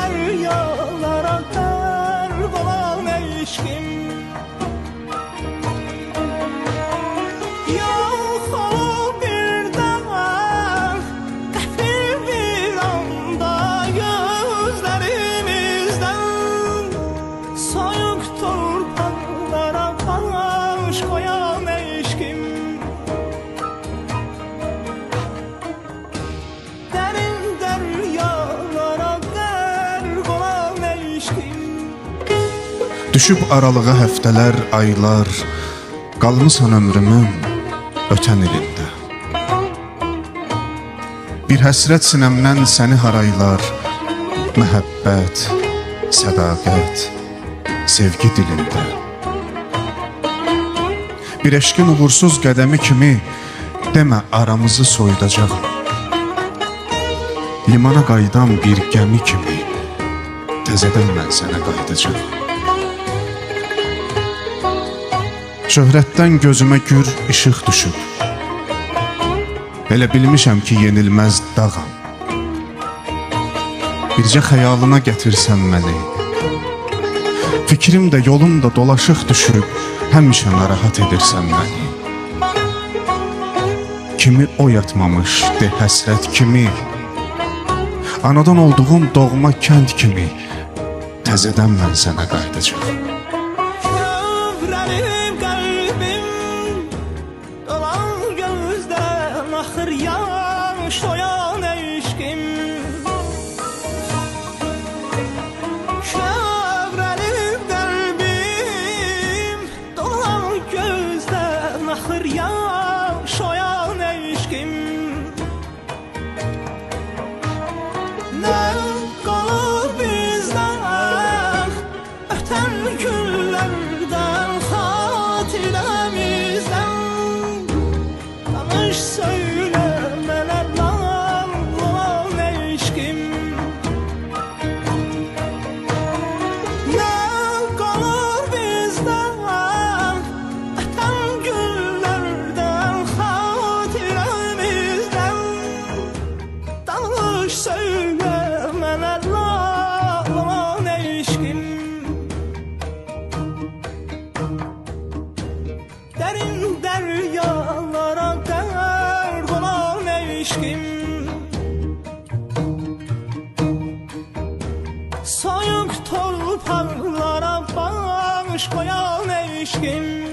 Deryalara terk olan eşkim yok olup birden kahve bir anda gözlerimizden soyuk torpaklara baş koyan eşkim derin deryalara Düşüb aralığa həftələr, aylar, qalmısan ömrümün ötən ilində. Bir həsrət sinəmdən səni haraylar, məhəbbət, sədaqət, sevgi dilində. Bir eşqin uğursuz qədəmi kimi demə aramızı soyudacağım. Limana qaydan bir gəmi kimi təzədən mən sənə qayıdacağım. Şöhrətdən gözümə gür işıq düşüb. Elə bilmişəm ki, yenilməz dağam. Bircə xəyalına gətirsən məni. Fikrim də yolum da dolaşıq düşüb, həmişə narahat edirsən məni. Kimi oyatmamış de həsrət kimi, anadan olduğum doğma kənd kimi təzədən mən sənə qayıdacağım. Axır yaş oyan eşkim Kövrəlib qəlbim dolan gözdən axır yaş oyan eşkim Nə qalır bizdən ötən günlərdən xatirəmizdən Danış söyle Derin deryalara gark olan eşkim soyuk torpaklara baş koyan eşkim